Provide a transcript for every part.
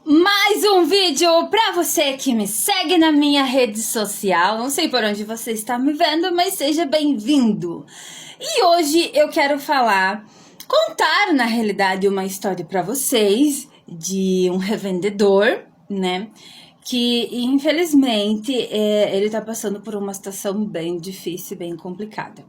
Mais um vídeo para você que me segue na minha rede social. Não sei por onde você está me vendo, mas seja bem-vindo. E hoje eu quero contar na realidade uma história para vocês de um revendedor, né? Que infelizmente ele está passando por uma situação bem difícil, bem complicada.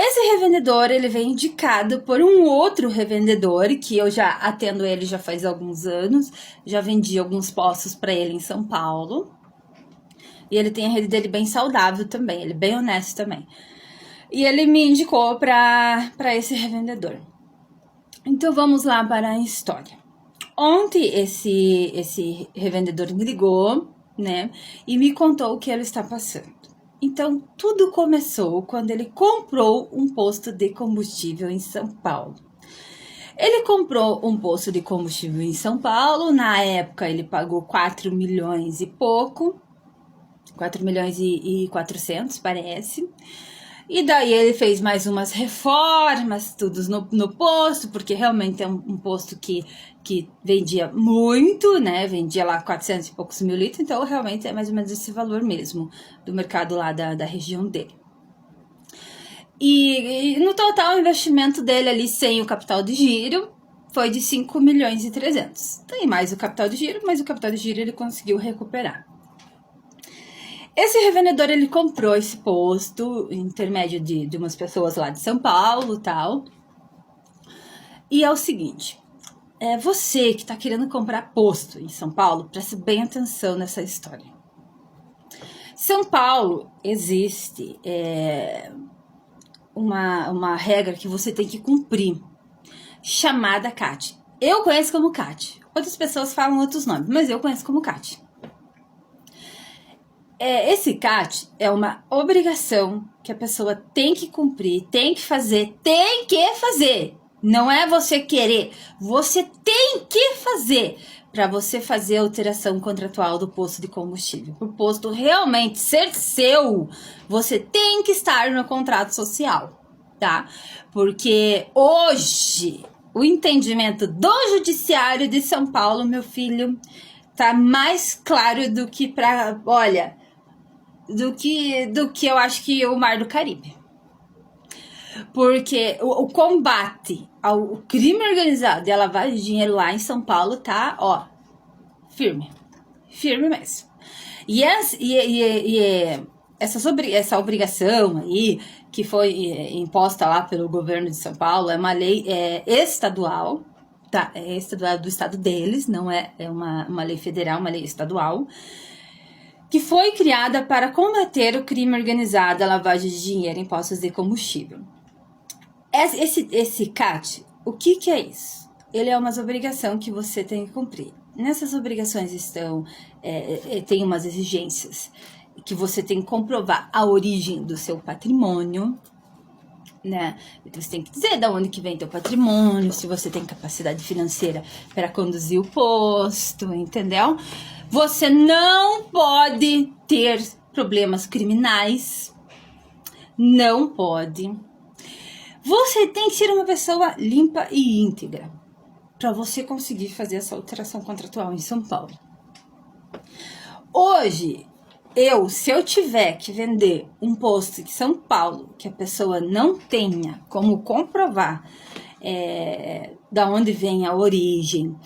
Esse revendedor, ele vem indicado por um outro revendedor, que eu já atendo ele já faz alguns anos, já vendi alguns postos para ele em São Paulo. E ele tem a rede dele bem saudável também, ele é bem honesto também. E ele me indicou para esse revendedor. Então vamos lá para a história. Ontem esse revendedor me ligou, né, e me contou o que ele está passando. Então, tudo começou quando ele comprou um posto de combustível em São Paulo. Ele comprou um posto de combustível em São Paulo, na época ele pagou 4 milhões e pouco, 4 milhões e 400, parece. E daí ele fez mais umas reformas, tudo no posto, porque realmente é um posto que vendia muito, né? Vendia lá 400 e poucos mil litros, então realmente é mais ou menos esse valor mesmo do mercado lá da região dele. E no total o investimento dele ali sem o capital de giro foi de 5 milhões e 300. Tem mais o capital de giro, mas o capital de giro ele conseguiu recuperar. Esse revendedor, ele comprou esse posto, intermédio de umas pessoas lá de São Paulo e tal. E é o seguinte, você que está querendo comprar posto em São Paulo, preste bem atenção nessa história. São Paulo existe uma regra que você tem que cumprir, chamada CAT. Eu conheço como CAT, outras pessoas falam outros nomes, mas eu conheço como CAT. Esse CAT é uma obrigação que a pessoa tem que cumprir, tem que fazer. Não é você querer, você tem que fazer para você fazer a alteração contratual do posto de combustível. Para o posto realmente ser seu, você tem que estar no contrato social, tá? Porque hoje o entendimento do Judiciário de São Paulo, meu filho, tá mais claro do que do que eu acho que o Mar do Caribe. Porque o combate ao crime organizado e a lavagem de dinheiro lá em São Paulo tá, firme mesmo. E essa obrigação aí, que foi imposta lá pelo governo de São Paulo, é uma lei estadual, tá? É estadual do estado deles, não é uma lei federal, uma lei estadual, que foi criada para combater o crime organizado, a lavagem de dinheiro e impostos de combustível. Esse CAT, o que é isso? Ele é uma obrigação que você tem que cumprir. Nessas obrigações tem umas exigências que você tem que comprovar a origem do seu patrimônio, né? Então, você tem que dizer de onde que vem teu patrimônio, se você tem capacidade financeira para conduzir o posto, entendeu? Você não pode ter problemas criminais, não pode. Você tem que ser uma pessoa limpa e íntegra para você conseguir fazer essa alteração contratual em São Paulo. Hoje, se eu tiver que vender um posto em São Paulo que a pessoa não tenha como comprovar da onde vem a origem,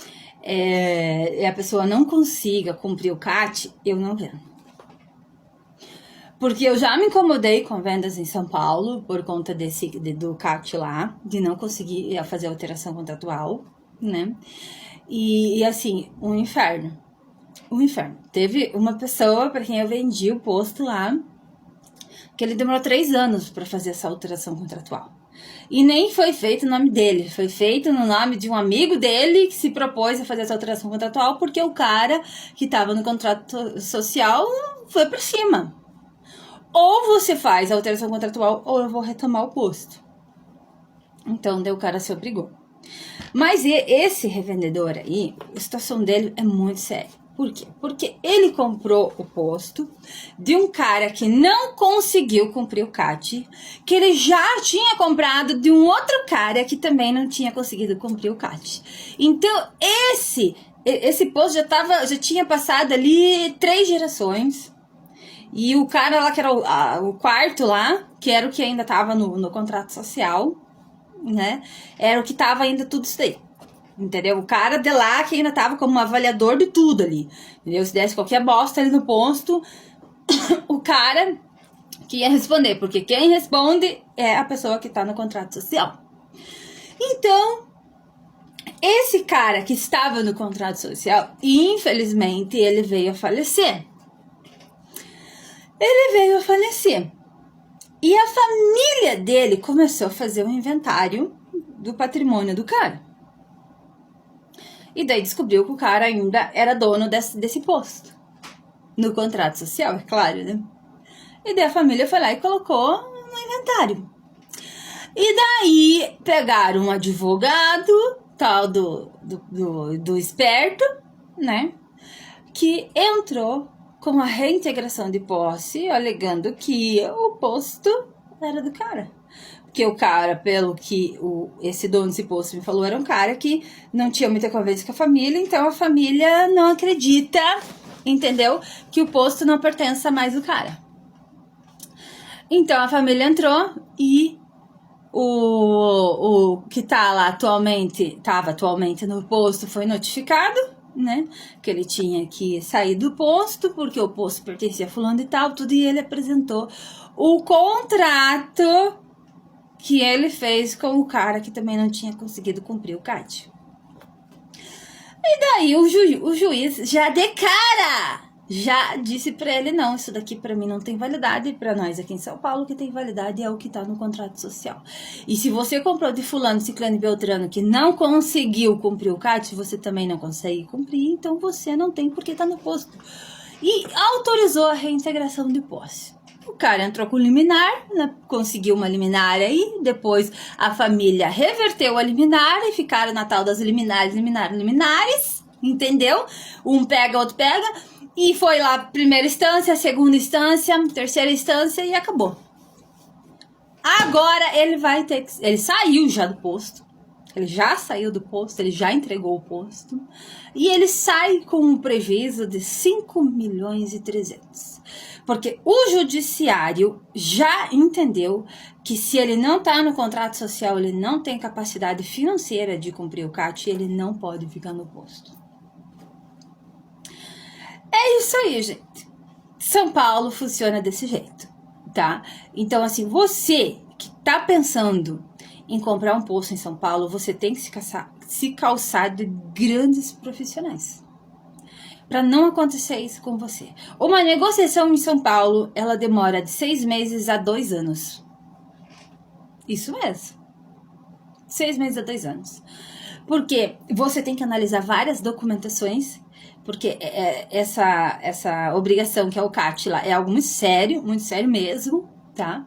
e a pessoa não consiga cumprir o CAT, eu não vendo. Porque eu já me incomodei com vendas em São Paulo por conta do CAT lá, de não conseguir fazer a alteração contratual, né? E assim, um inferno. Teve uma pessoa para quem eu vendi o posto lá, que ele demorou 3 anos para fazer essa alteração contratual. E nem foi feito no nome dele, foi feito no nome de um amigo dele que se propôs a fazer essa alteração contratual, porque o cara que estava no contrato social foi para cima. Ou você faz a alteração contratual, ou eu vou retomar o posto. Então, daí o cara se obrigou. Mas esse revendedor aí, a situação dele é muito séria. Por quê? Porque ele comprou o posto de um cara que não conseguiu cumprir o CAT, que ele já tinha comprado de um outro cara que também não tinha conseguido cumprir o CAT. Então, esse esse posto já tinha passado ali 3 gerações. E o cara lá, que era o quarto lá, que era o que ainda tava no contrato social, né? Era o que tava ainda tudo isso daí. Entendeu? O cara de lá que ainda tava como avaliador de tudo ali. Entendeu? Se desse qualquer bosta ali no posto, o cara que ia responder. Porque quem responde é a pessoa que tá no contrato social. Então, esse cara que estava no contrato social, infelizmente, ele veio a falecer. E a família dele começou a fazer um inventário do patrimônio do cara. E daí descobriu que o cara ainda era dono desse posto. No contrato social, é claro, né? E daí a família foi lá e colocou no inventário. E daí pegaram um advogado, tal do esperto, né? Que entrou com a reintegração de posse, alegando que o posto era do cara. Porque o cara, pelo que esse dono desse posto me falou, era um cara que não tinha muita conversa com a família, então a família não acredita, entendeu? Que o posto não pertence a mais ao cara. Então a família entrou e o que estava atualmente no posto foi notificado, né? Que ele tinha que sair do posto, porque o posto pertencia a fulano e tal, tudo, e ele apresentou o contrato que ele fez com o cara que também não tinha conseguido cumprir o CAT. E daí o juiz já de cara já disse pra ele: não, isso daqui pra mim não tem validade, pra nós aqui em São Paulo que tem validade é o que tá no contrato social. E se você comprou de fulano, ciclano e beltrano que não conseguiu cumprir o CAT, você também não consegue cumprir, então você não tem porque tá no posto. E autorizou a reintegração de posse. O cara entrou com liminar, né, conseguiu uma liminar aí, depois a família reverteu a liminar e ficaram na tal das liminares, entendeu? Um pega, outro pega, e foi lá primeira instância, segunda instância, terceira instância e acabou. Agora ele saiu já do posto, ele já saiu do posto, ele já entregou o posto, e ele sai com um prejuízo de 5.300.000. Porque o judiciário já entendeu que se ele não está no contrato social, ele não tem capacidade financeira de cumprir o CAT, ele não pode ficar no posto. É isso aí, gente. São Paulo funciona desse jeito, tá? Então, assim, você que tá pensando em comprar um posto em São Paulo, você tem que se calçar de grandes profissionais, para não acontecer isso com você. Uma negociação em São Paulo, ela demora de 6 meses a 2 anos. Isso mesmo. 6 meses a 2 anos. Porque você tem que analisar várias documentações, porque essa obrigação que é o CAT lá é algo muito sério mesmo, tá?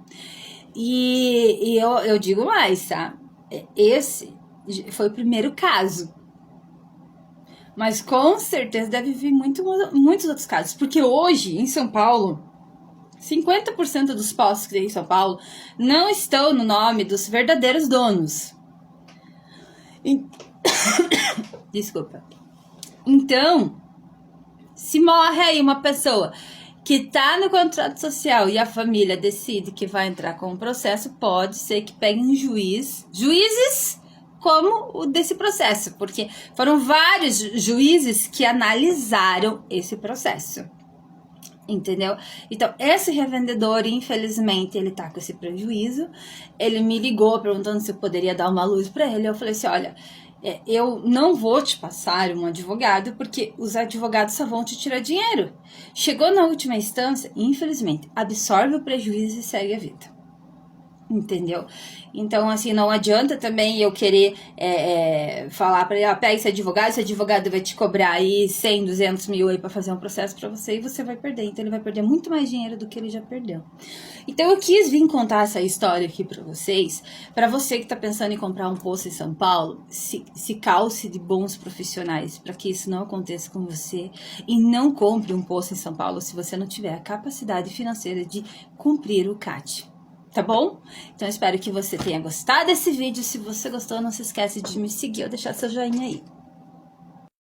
E eu digo mais, tá? Esse foi o primeiro caso. Mas com certeza deve vir muitos outros casos. Porque hoje, em São Paulo, 50% dos postos que tem em São Paulo não estão no nome dos verdadeiros donos. Desculpa. Então, se morre aí uma pessoa que tá no contrato social e a família decide que vai entrar com o processo, pode ser que pegue um juízes como o desse processo, porque foram vários juízes que analisaram esse processo, entendeu? Então, esse revendedor, infelizmente, ele tá com esse prejuízo. Ele me ligou perguntando se eu poderia dar uma luz para ele. Eu falei assim: olha, eu não vou te passar um advogado, porque os advogados só vão te tirar dinheiro. Chegou na última instância, infelizmente, absorve o prejuízo e segue a vida. Entendeu? Então, assim, não adianta também eu querer falar pra ele: pega esse advogado vai te cobrar aí 100, 200 mil aí pra fazer um processo pra você, e você vai perder. Então, ele vai perder muito mais dinheiro do que ele já perdeu. Então, eu quis vir contar essa história aqui pra vocês, pra você que tá pensando em comprar um posto em São Paulo, se calce de bons profissionais, pra que isso não aconteça com você, e não compre um posto em São Paulo se você não tiver a capacidade financeira de cumprir o CAT. Tá bom? Então, espero que você tenha gostado desse vídeo. Se você gostou, não se esquece de me seguir ou deixar seu joinha aí.